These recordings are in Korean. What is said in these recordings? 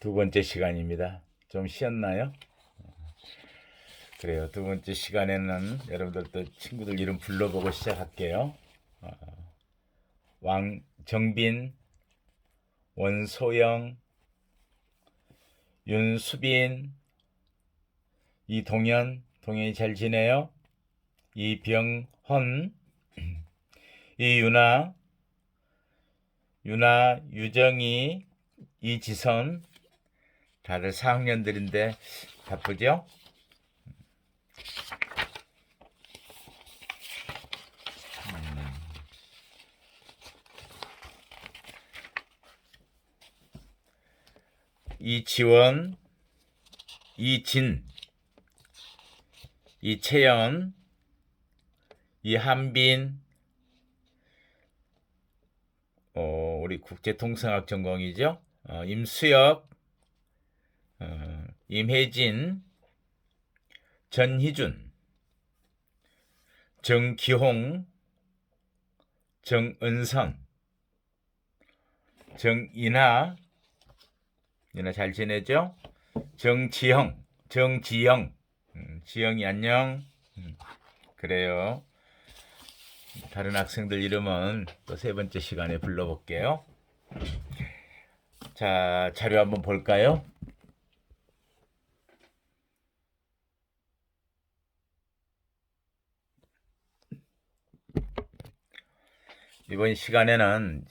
두 번째 시간입니다. 좀 쉬었나요? 그래요. 두 번째 시간에는 여러분들도 친구들 이름 불러보고 시작할게요. 왕정빈, 원소영, 윤수빈, 이동현, 동현이 잘 지내요? 이병헌, 이유나, 유나, 유정이, 이지선, 다들 4학년들인데 바쁘죠? 이지원, 이진, 이채연, 이한빈, 우리 국제통상학 전공이죠. 임수혁, 임혜진, 전희준, 정기홍, 정은선, 정인하, 인하 잘 지내죠? 정지영, 지영이 안녕. 그래요. 다른 학생들 이름은 또 세 번째 시간에 불러볼게요. 자, 자료 한번 볼까요? 이번 시간에는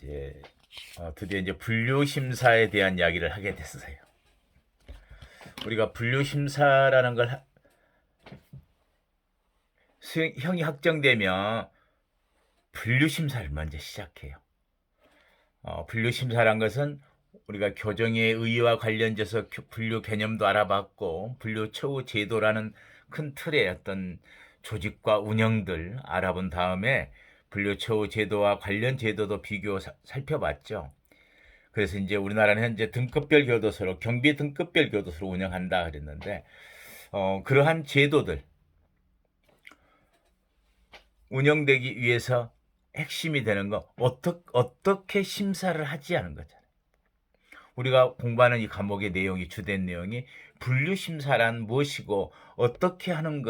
드디어 이제 분류 심사에 대한 이야기를 하게 됐어요. 우리가 분류 심사라는 걸 형이 확정되면 분류 심사를 먼저 시작해요. 분류 심사란 것은 우리가 교정의 의의와 관련돼서 분류 개념도 알아봤고 분류 처우 제도라는 큰 틀의 어떤 조직과 운영들 알아본 다음에 분류 처우 제도와 관련 제도도 비교 살펴봤죠. 그래서 이제 우리나라는 현재 등급별 교도소로 경비 등급별 교도소로 운영한다 그랬는데 그러한 제도들 운영되기 위해서 핵심이 되는 거 어떻게 심사를 하지 하는 거잖아요. 우리가 공부하는 이 과목의 내용이 주된 내용이 분류 심사란 무엇이고 어떻게 하는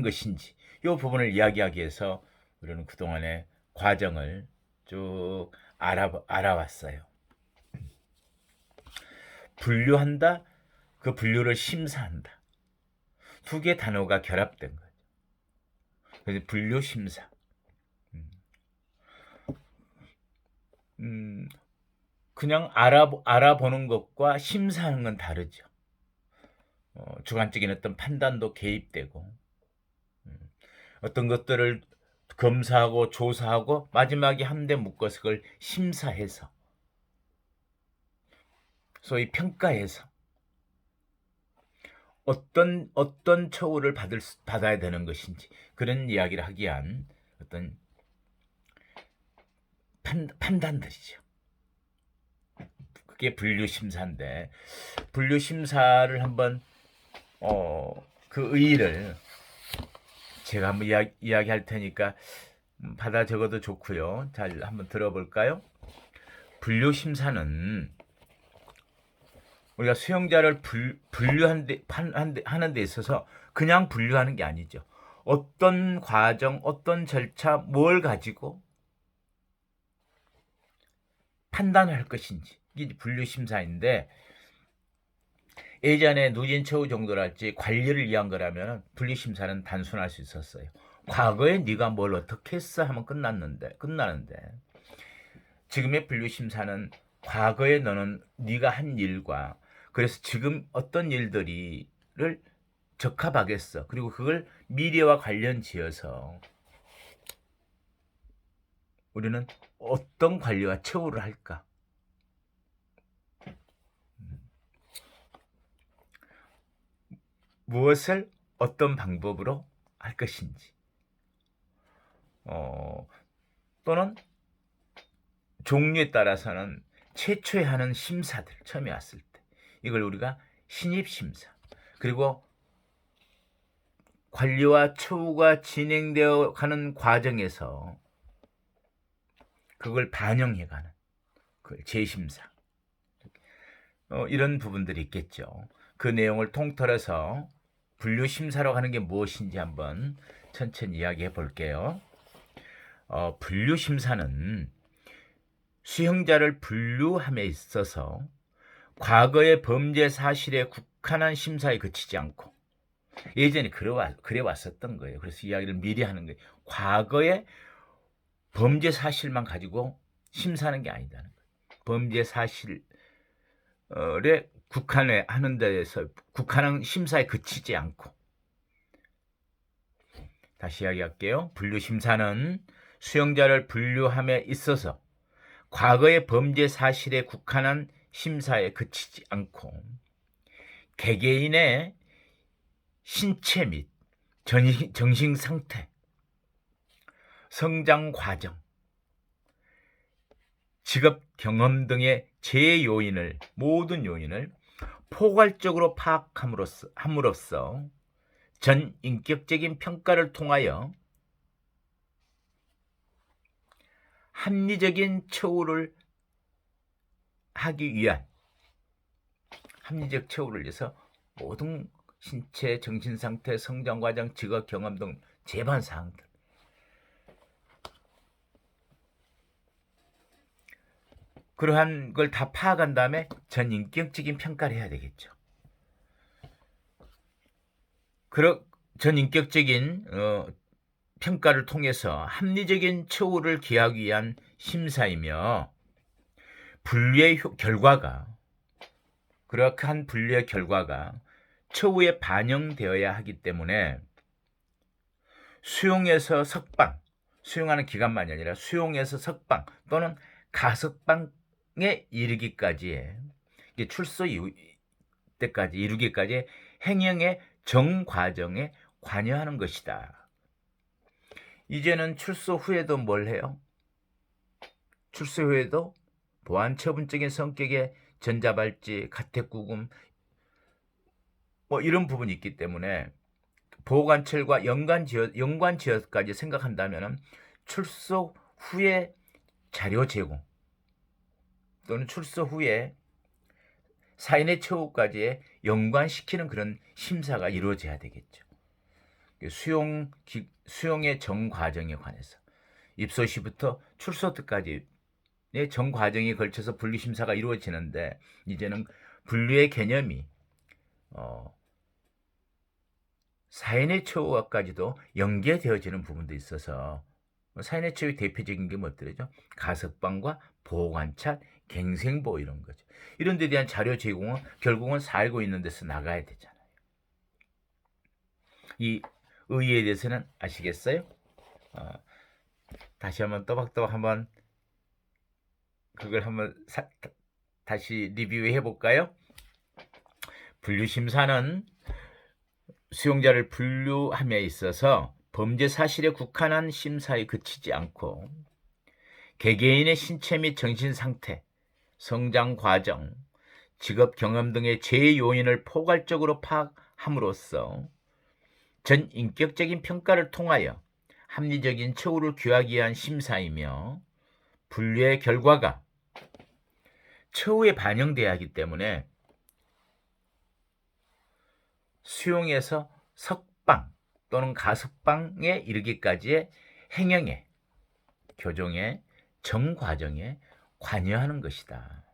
것인지 이 부분을 이야기하기 위해서 우리는 그동안의 과정을 쭉 알아왔어요. 분류한다, 그 분류를 심사한다. 두 개의 단어가 결합된 거죠. 그래서 분류 심사. 그냥 알아보는 것과 심사하는 건 다르죠. 주관적인 어떤 판단도 개입되고 어떤 것들을 검사하고 조사하고 마지막에 한데 묶어서 그걸 심사해서 소위 평가해서 어떤 처우를 받아야 되는 것인지 그런 이야기를 하기 위한 어떤 판단들이죠. 그게 분류심사인데 분류심사를 한번 그 의의를 제가 한번 이야기할 테니까 받아 적어도 좋고요. 잘 한번 들어볼까요? 분류심사는 우리가 수용자를 하는 데 있어서 그냥 분류하는 게 아니죠. 어떤 과정, 어떤 절차, 뭘 가지고 판단할 것인지 이게 분류심사인데 예전에 누진처우 정도랄지 관리를 위한 거라면 분류심사는 단순할 수 있었어요. 과거에 네가 뭘 어떻게 했어 하면 끝나는데 지금의 분류심사는 과거에 너는 네가 한 일과 그래서 지금 어떤 일들이를 적합하겠어. 그리고 그걸 미래와 관련 지어서 우리는 어떤 관리와 처우를 할까? 무엇을 어떤 방법으로 할 것인지 또는 종류에 따라서는 최초에 하는 심사들 처음에 왔을 때 이걸 우리가 신입심사 그리고 관리와 처우가 진행되어 가는 과정에서 그걸 반영해가는 그 재심사 이런 부분들이 있겠죠. 그 내용을 통틀어서 분류심사라고 하는 게 무엇인지 한번 천천히 이야기해 볼게요. 분류심사는 수형자를 분류함에 있어서 과거의 범죄 사실에 국한한 심사에 그치지 않고, 예전에 그래 왔었던 거예요. 그래서 이야기를 미리 하는 거예요. 과거의 범죄 사실만 가지고 심사하는 게 아니다는 거예요. 범죄 사실에 국한하는 데에서 국한한 심사에 그치지 않고, 다시 이야기할게요. 분류심사는 수형자를 분류함에 있어서 과거의 범죄 사실에 국한한 심사에 그치지 않고 개개인의 신체 및 정신 상태, 성장 과정, 직업 경험 등의 모든 요인을 포괄적으로 파악함으로써 전 인격적인 평가를 통하여 합리적인 처우를 하기 위한, 합리적 처우를 위해서 모든 신체, 정신 상태, 성장 과정, 직업 경험 등 제반 사항들, 그러한 걸 다 파악한 다음에 전 인격적인 평가를 해야 되겠죠. 전 인격적인 평가를 통해서 합리적인 처우를 기하기 위한 심사이며, 분류의 결과가, 그러한 분류의 결과가 처우에 반영되어야 하기 때문에 수용에서 석방, 수용하는 기간만이 아니라 수용에서 석방 또는 가석방에 이르기까지의, 출소 이후 때까지 이르기까지 행형의 정 과정에 관여하는 것이다. 이제는 출소 후에도 뭘 해요? 출소 후에도 보안 처분적인 성격의 전자발찌, 가택구금 이런 부분이 있기 때문에 보호관찰과 연관지어까지 생각한다면 출소 후에 자료 제공 또는 출소 후에 사인의 처우까지 연관시키는 그런 심사가 이루어져야 되겠죠. 수용의 정 과정에 관해서 입소 시부터 출소 때까지의 정 과정에 걸쳐서 분류 심사가 이루어지는데, 이제는 분류의 개념이 사인의 처우와까지도 연계되어지는 부분도 있어서, 사인의 처우의 대표적인 게 뭐더죠? 가석방과 보호관찰, 갱생보호 이런 거죠. 이런 데 대한 자료 제공은 결국은 살고 있는 데서 나가야 되잖아요. 이 의의에 대해서는 아시겠어요? 다시 한번 또박또박 한번 그걸 한번 다시 리뷰해 볼까요? 분류심사는 수용자를 분류함에 있어서 범죄 사실에 국한한 심사에 그치지 않고 개개인의 신체 및 정신 상태, 성장 과정, 직업 경험 등의 제요인을 포괄적으로 파악함으로써 전 인격적인 평가를 통하여 합리적인 처우를 귀하기 위한 심사이며, 분류의 결과가 처우에 반영돼야 하기 때문에 수용에서 석방 또는 가석방에 이르기까지의 행형의, 교정의 정 과정에 관여하는 것이다.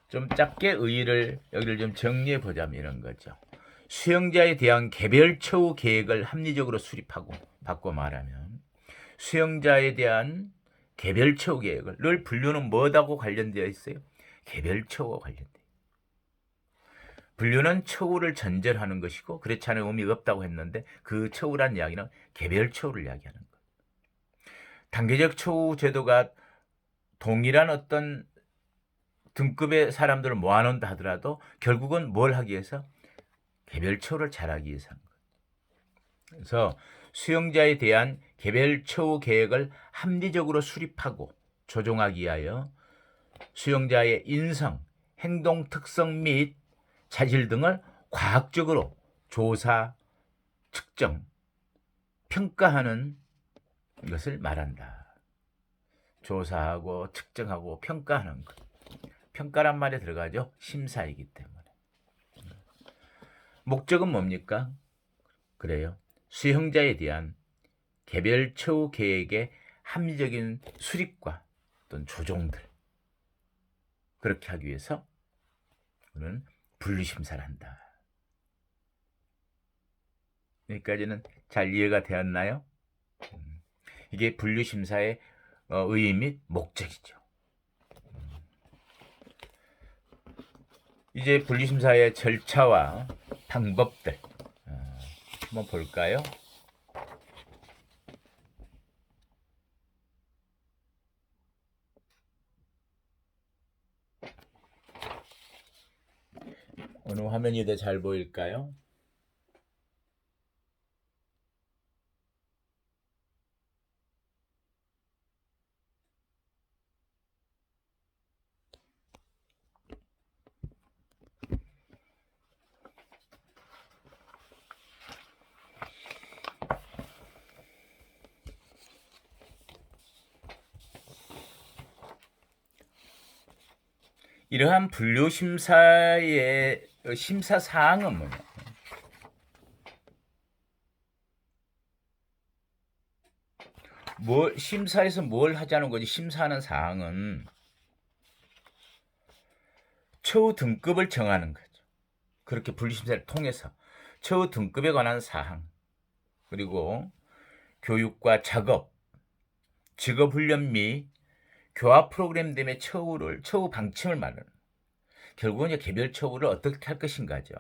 좀 짧게 의의를 여기를 좀 정리해 보자면 이런 거죠. 수용자에 대한 개별 처우 계획을 합리적으로 수립하고, 바꿔 말하면 수용자에 대한 개별 처우 계획을, 늘 분류는 뭐하고 관련되어 있어요? 개별 처우와 관련돼요. 분류는 처우를 전제하는 것이고, 그렇지 않은 의미가 없다고 했는데, 그 처우란 이야기는 개별 처우를 이야기하는 거예요. 단계적 처우 제도가 동일한 어떤 등급의 사람들을 모아놓는다 하더라도 결국은 뭘 하기 위해서? 개별 처우를 잘하기 위해서 하는 거예요. 그래서 수용자에 대한 개별 처우 계획을 합리적으로 수립하고 조정하기 위하여 수용자의 인성, 행동 특성 및 자질 등을 과학적으로 조사, 측정, 평가하는 것을 말한다. 조사하고 측정하고 평가하는 것. 평가란 말이 들어가죠. 심사이기 때문에. 목적은 뭡니까? 그래요. 수용자에 대한 개별 처우 계획의 합리적인 수립과 또는 조정들, 그렇게 하기 위해서 우리는 분류심사를 한다. 여기까지는 잘 이해가 되었나요? 이게 분류심사의 의의 및 목적이죠. 이제 분류심사의 절차와 방법들 한번 볼까요? 어느 화면이 더 잘 보일까요? 이러한 분류심사의 심사 사항은 뭐냐? 심사에서 뭘 하자는 거지? 심사하는 사항은 처우 등급을 정하는 거죠. 그렇게 분류심사를 통해서 처우 등급에 관한 사항, 그리고 교육과 작업, 직업훈련 및 교화 프로그램 등의 처우 방침을 말하는, 결국은 이제 개별 처우를 어떻게 할 것인가죠.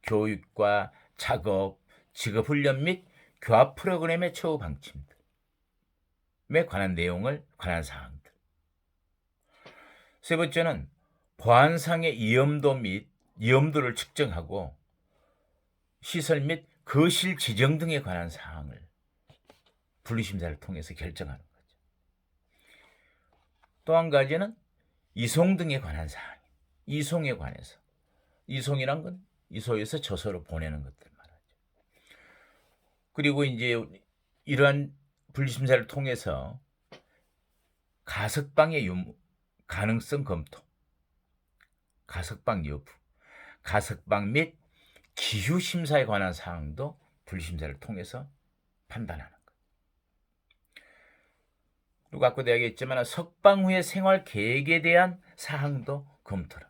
교육과 작업, 직업훈련 및 교화 프로그램의 처우 방침에 관한 내용을 관한 사항들. 세 번째는 보안상의 위험도를 측정하고 시설 및 거실 지정 등에 관한 사항을 분류심사를 통해서 결정하는 거죠. 또 한 가지는 이송 등에 관한 사항, 이송에 관해서. 이송이란 건 이소에서 저소로 보내는 것들 말하죠. 그리고 이제 이러한 분류심사를 통해서 가석방의 가능성 검토, 가석방 여부, 가석방 및 기휴심사에 관한 사항도 분류심사를 통해서 판단하는 것. 그리고 아까도 얘기했지만 석방 후의 생활 계획에 대한 사항도 검토를.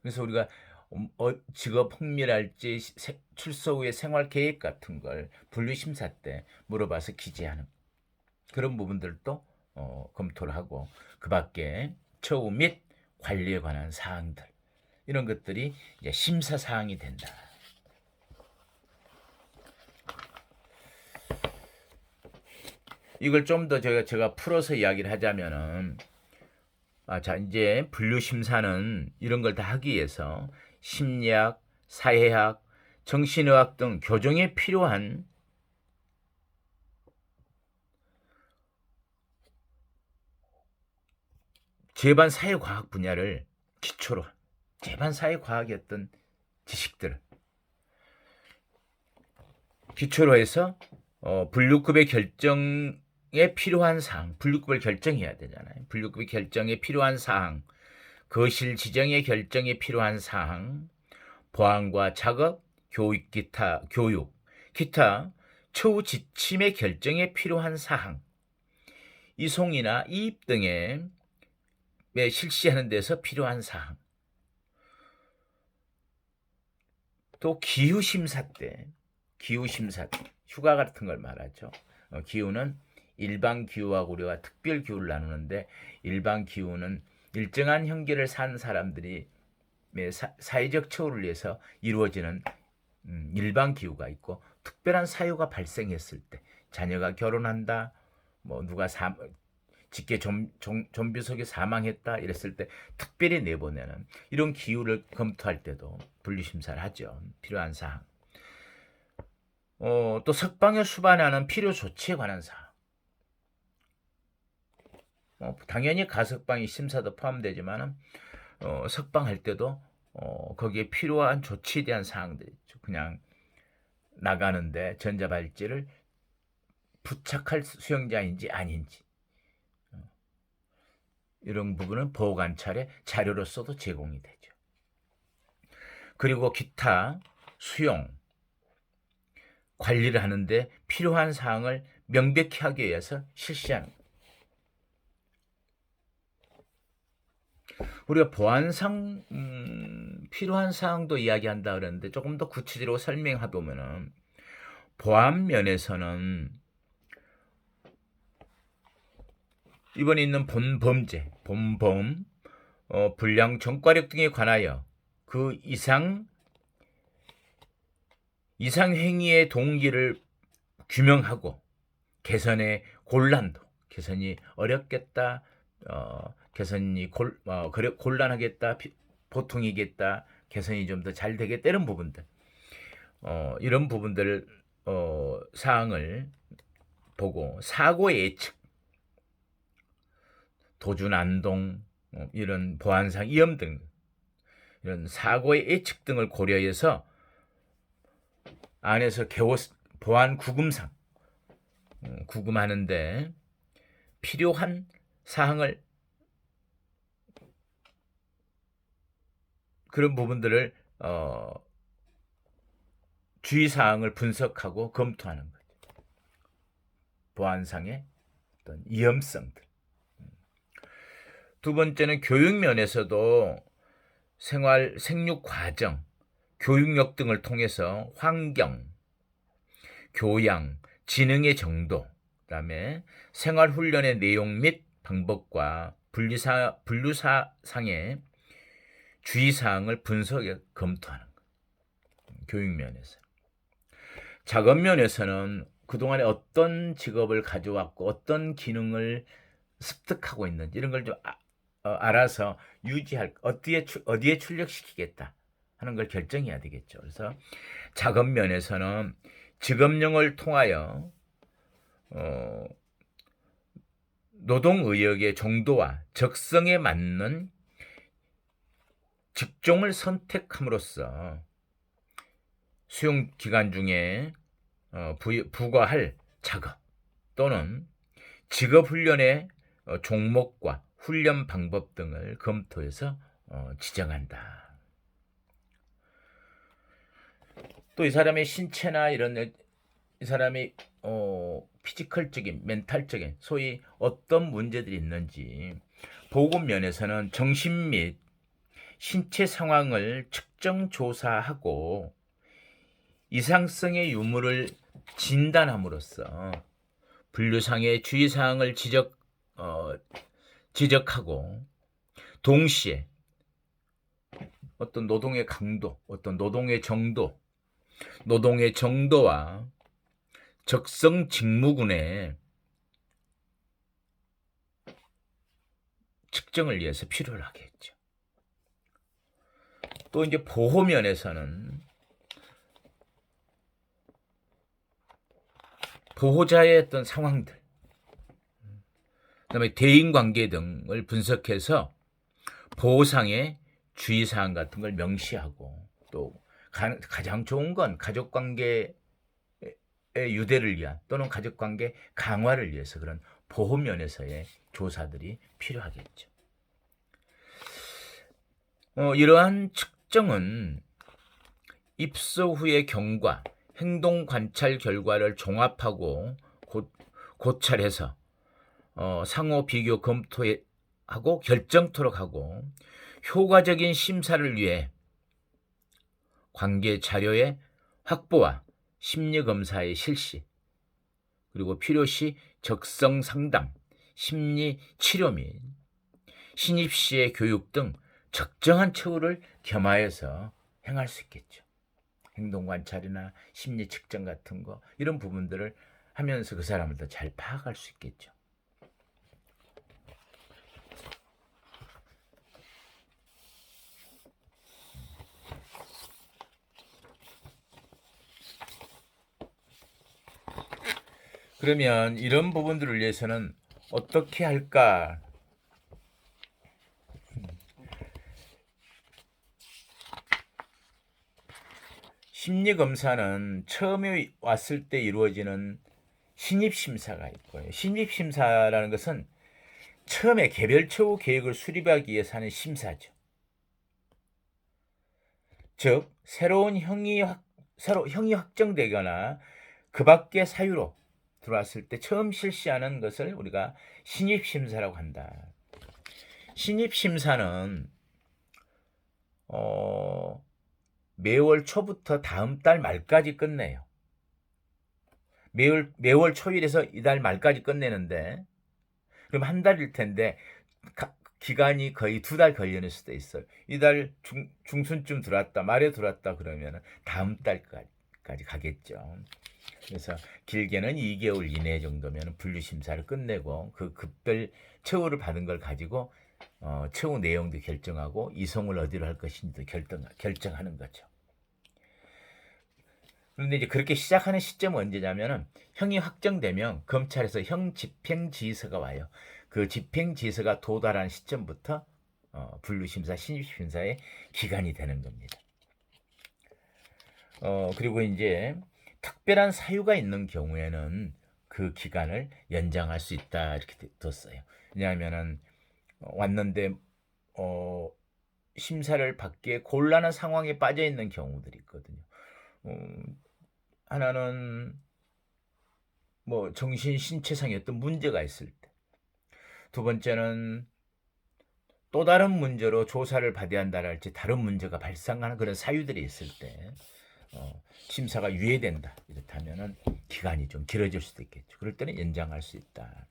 그래서 우리가 직업 흥미랄지 출소 후의 생활 계획 같은 걸 분류심사 때 물어봐서 기재하는 그런 부분들도 검토를 하고, 그 밖에 처우 및 관리에 관한 사항들, 이런 것들이 이제 심사 사항이 된다. 이걸 좀 더 제가 풀어서 이야기를 하자면은, 자, 이제 분류심사는 이런 걸 다 하기 위해서 심리학, 사회학, 정신의학 등 교정에 필요한 제반 사회과학 분야를 기초로, 제반 사회과학의 어떤 지식들을 기초로 해서 분류급의 결정에 필요한 사항, 분류급을 결정해야 되잖아요. 분류급의 결정에 필요한 사항, 거실 지정의 결정에 필요한 사항, 보안과 작업, 교육 기타 처우 지침의 결정에 필요한 사항, 이송이나 이입 등의 실시하는 데서 필요한 사항, 또 기후심사 때 휴가 같은 걸 말하죠. 기후는 일반 기후하고 우리가 특별 기후를 나누는데, 일반 기후는 일정한 형기를 산 사람들이 사회적 처우를 위해서 이루어지는 일반 기후가 있고, 특별한 사유가 발생했을 때, 자녀가 결혼한다, 뭐 누가 직계 좀비 속에 사망했다 이랬을 때 특별히 내보내는 이런 기후를 검토할 때도 분류심사를 하죠. 필요한 사항. 또 석방에 수반하는 필요 조치에 관한 사항. 당연히 가석방이 심사도 포함되지만 석방할 때도 거기에 필요한 조치에 대한 사항들이 있죠. 그냥 나가는데 전자발찌를 부착할 수용자인지 아닌지 이런 부분은 보호 관찰의 자료로서도 제공이 되죠. 그리고 기타 수용 관리를 하는데 필요한 사항을 명백히 하기 위해서 실시하는 거예요. 우리가 보안상 필요한 사항도 이야기한다 그랬는데 조금 더 구체적으로 설명해 보면은 보안 면에서는 이번에 있는 본범죄, 본범, 불량 전과력 등에 관하여 그 이상 행위의 동기를 규명하고 개선의 곤란도, 개선이 어렵겠다, 개선이 곤란하겠다, 보통이겠다, 개선이 좀 더 잘 되겠다 이런 부분들, 이런 부분들 사항을 보고 사고의 예측, 도주 난동, 이런 보안상 위험 등 이런 사고의 예측 등을 고려해서 안에서 보안 구금상 구금하는데 필요한 사항을 그런 부분들을 주의사항을 분석하고 검토하는 거죠. 보안상의 어떤 위험성들. 두 번째는 교육 면에서도 생육 과정, 교육력 등을 통해서 환경, 교양, 지능의 정도, 그다음에 생활 훈련의 내용 및 방법과 분류사상의 주의사항을 분석해 검토하는 것. 교육 면에서. 작업 면에서는 그동안에 어떤 직업을 가져왔고 어떤 기능을 습득하고 있는지 이런 걸 좀 알아서 유지할, 어디에 출력시키겠다 하는 걸 결정해야 되겠죠. 그래서 작업 면에서는 직업령을 통하여 노동의역의 정도와 적성에 맞는 직종을 선택함으로써 수용 기간 중에 부과할 작업 또는 직업 훈련의 종목과 훈련 방법 등을 검토해서 지정한다. 또 이 사람의 신체나 이 사람이 피지컬적인, 멘탈적인 소위 어떤 문제들이 있는지 보건 면에서는 정신 및 신체 상황을 측정 조사하고 이상성의 유무를 진단함으로써 분류상의 주의사항을 지적하고 동시에 어떤 노동의 강도, 어떤 노동의 정도와 적성 직무군의 측정을 위해서 필요로 하겠죠. 또 이제 보호 면에서는 보호자의 어떤 상황들, 그다음에 대인관계 등을 분석해서 보호상의 주의사항 같은 걸 명시하고 또 가장 좋은 건 가족관계의 유대를 위한 또는 가족관계 강화를 위해서 그런 보호 면에서의 조사들이 필요하겠죠. 이러한 측정은 입소 후의 경과, 행동 관찰 결과를 종합하고 고찰해서 상호 비교 검토하고 결정토록 하고 효과적인 심사를 위해 관계 자료의 확보와 심리검사의 실시, 그리고 필요시 적성 상담, 심리 치료 및 신입 시의 교육 등 적정한 처우를 겸하여서 행할 수 있겠죠. 행동 관찰이나 심리 측정 같은 거 이런 부분들을 하면서 그 사람을 더 잘 파악할 수 있겠죠. 그러면 이런 부분들을 위해서는 어떻게 할까? 심리검사는 처음에 왔을 때 이루어지는 신입심사가 있고요. 신입심사라는 것은 처음에 개별 처우 계획을 수립하기 위해서 하는 심사죠. 즉 새로운 형이 확정되거나 그 밖의 사유로 들어왔을 때 처음 실시하는 것을 우리가 신입심사라고 한다. 신입심사는 매월 초부터 다음 달 말까지 끝내요. 매월 초일에서 이달 말까지 끝내는데, 그럼 한 달일 텐데 기간이 거의 2달 걸리는 수도 있어요. 이달 중순쯤 들어왔다, 말에 들어왔다 그러면 다음 달까지 가겠죠. 그래서 길게는 2개월 이내 정도면 분류심사를 끝내고 그 급별 처우를 받은 걸 가지고 처우 내용도 결정하고 이송을 어디로 할 것인지도 결정하는 거죠. 그런데 이제 그렇게 시작하는 시점은 언제냐면은 형이 확정되면 검찰에서 형 집행지휘서가 와요. 그 집행지휘서가 도달한 시점부터 분류심사, 신입심사의 기간이 되는 겁니다. 그리고 이제 특별한 사유가 있는 경우에는 그 기간을 연장할 수 있다 이렇게 뒀어요. 왜냐하면은 왔는데 심사를 받기에 곤란한 상황에 빠져 있는 경우들이 있거든요. 하나는 뭐 정신 신체상의 어떤 문제가 있을 때, 두 번째는 또 다른 문제로 조사를 받아야 한다랄지 다른 문제가 발생하는 그런 사유들이 있을 때 심사가 유예된다. 이렇다면은 기간이 좀 길어질 수도 있겠죠. 그럴 때는 연장할 수 있다.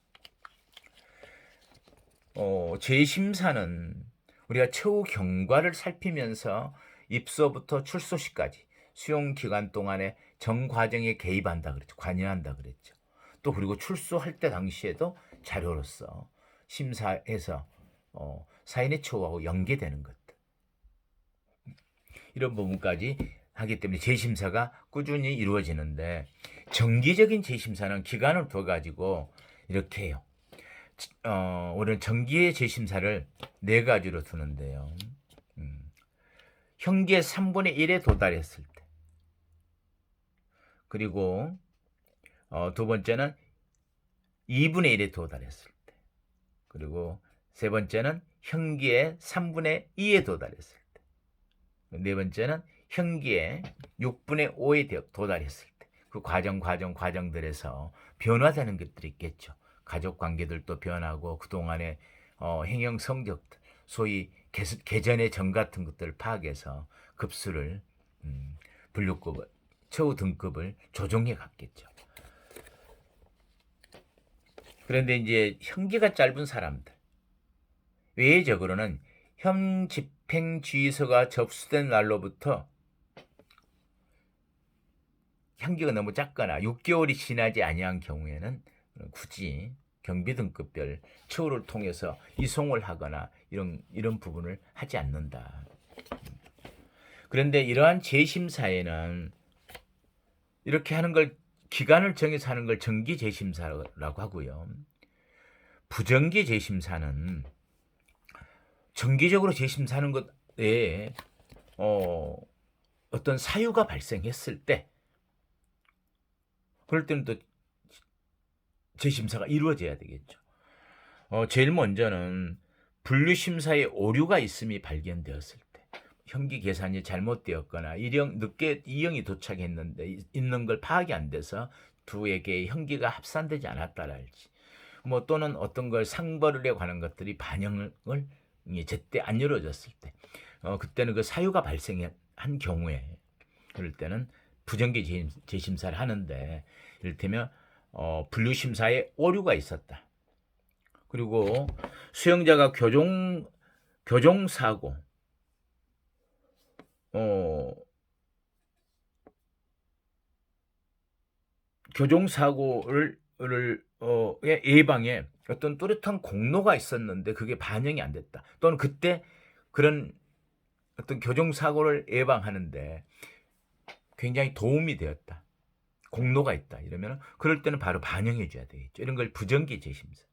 재심사는 우리가 처우 경과를 살피면서 입소부터 출소시까지 수용 기간 동안에 전 과정에 개입한다 그랬죠. 관여한다 그랬죠. 또 그리고 출소할 때 당시에도 자료로서 심사해서 사인의 처우하고 연계되는 것들, 이런 부분까지 하기 때문에 재심사가 꾸준히 이루어지는데, 정기적인 재심사는 기간을 둬 가지고 이렇게 해요. 우리는 정기의 재심사를 4가지로 두는데요. 형기의 3분의 1에 도달했을 때, 그리고 두 번째는 2분의 1에 도달했을 때, 그리고 세 번째는 형기의 3분의 2에 도달했을 때, 네 번째는 형기의 6분의 5에 도달했을 때, 그 과정들에서 변화되는 것들이 있겠죠. 가족 관계들도 변하고 그동안의 행영 성적들, 소위 개전의 정 같은 것들을 파악해서 급수를 분류급을, 처우 등급을 조정해 갔겠죠. 그런데 이제 형기가 짧은 사람들, 외적으로는 형 집행지휘서가 접수된 날로부터 형기가 너무 작거나 6개월이 지나지 아니한 경우에는 굳이 경비등급별 처우를 통해서 이송을 하거나 이런 부분을 하지 않는다. 그런데 이러한 재심사에는 이렇게 하는 걸, 기간을 정해서 하는 걸 정기 재심사라고 하고요. 부정기 재심사는 정기적으로 재심사하는 것에 어떤 사유가 발생했을 때, 그럴 때는 또 재심사가 이루어져야 되겠죠. 제일 먼저는 분류심사에 오류가 있음이 발견되었을 때, 형기 계산이 잘못되었거나 늦게 이형이 도착했는데 있는 걸 파악이 안 돼서 두 개의 형기가 합산되지 않았다랄지, 뭐 또는 어떤 걸 상벌에 관한 것들이 반영을 제때 안 이루어졌을 때, 그때는 그 사유가 발생한 경우에, 그럴 때는 부정기 재심사를 하는데, 이를테면 분류심사에 오류가 있었다. 그리고 수용자가 교종사고, 교종사고를 예방에 어떤 뚜렷한 공로가 있었는데 그게 반영이 안 됐다. 또는 그때 그런 어떤 교종사고를 예방하는데 굉장히 도움이 되었다, 공로가 있다, 이러면 그럴 때는 바로 반영해 줘야 되겠죠. 이런 걸 부정기 재심사.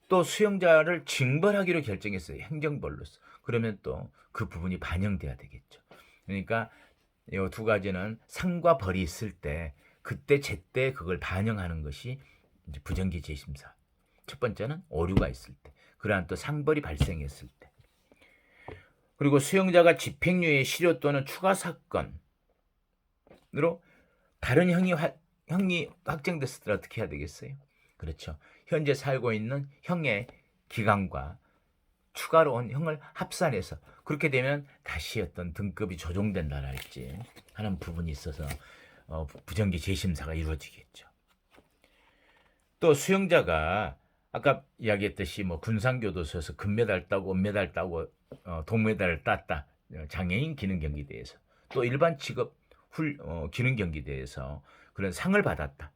또 수용자를 징벌하기로 결정했어요, 행정벌로서. 그러면 또 그 부분이 반영돼야 되겠죠. 그러니까 이 두 가지는 상과 벌이 있을 때 그때 제때 그걸 반영하는 것이 이제 부정기 재심사. 첫 번째는 오류가 있을 때, 그러한 또 상벌이 발생했을 때, 그리고 수용자가 집행유예 실효 또는 추가 사건으로 다른 형이 확정됐을 때 어떻게 해야 되겠어요? 그렇죠. 현재 살고 있는 형의 기간과 추가로 온 형을 합산해서, 그렇게 되면 다시 어떤 등급이 조정된다랄지 하는 부분이 있어서 부정기 재심사가 이루어지겠죠. 또 수용자가 아까 이야기했듯이 뭐 군산교도소에서 금메달 따고 은메달 따고 동메달을 땄다, 장애인 기능경기대회에서, 또 일반 직업 기능경기대회에서 그런 상을 받았다,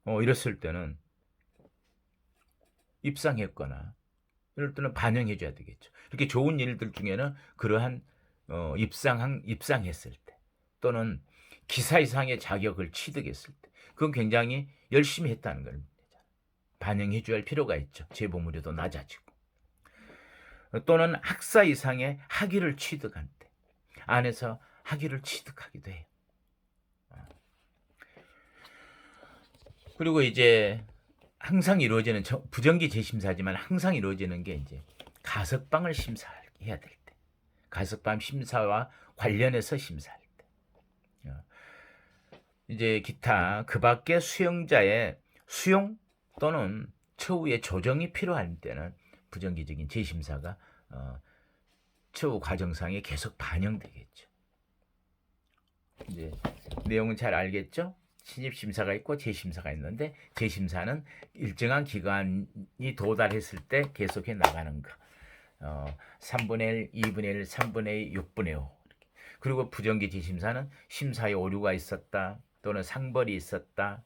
이랬을 때는 입상했거나 이럴 때는 반영해 줘야 되겠죠. 이렇게 좋은 일들 중에는 그러한 입상했을 때, 또는 기사 이상의 자격을 취득했을 때, 그건 굉장히 열심히 했다는 걸 반영해 줘야 할 필요가 있죠. 재보물에도 낮아지고, 또는 학사 이상의 학위를 취득한 때, 안에서 학위를 취득하기도 해요. 그리고 이제 항상 이루어지는 부정기 재심사지만 항상 이루어지는 게 이제 가석방을 심사해야 될 때, 가석방 심사와 관련해서 심사할 때, 이제 기타 그 밖에 수용자의 수용 또는 처우의 조정이 필요할 때는 부정기적인 재심사가 처우 과정상에 계속 반영되겠죠. 이제 내용은 잘 알겠죠? 신입심사가 있고 재심사가 있는데, 재심사는 일정한 기간이 도달했을 때 계속해 나가는 거. 3분의 1, 2분의 1, 3분의 2, 6분의 5. 그리고 부정기 재심사는 심사에 오류가 있었다, 또는 상벌이 있었다,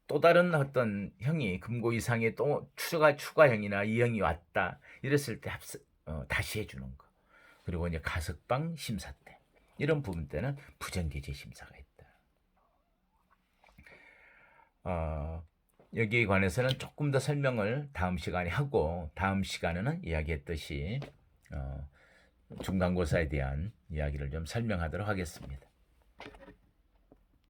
또 다른 어떤 형이 금고 이상의 또 추가형이나 이형이 왔다, 이랬을 때 다시 해주는 거. 그리고 이제 가석방 심사 때, 이런 부분 때는 부정기 재심사가 있다. 여기에 관해서는 조금 더 설명을 다음 시간에 하고, 다음 시간에는 이야기했듯이 중간고사에 대한 이야기를 좀 설명하도록 하겠습니다.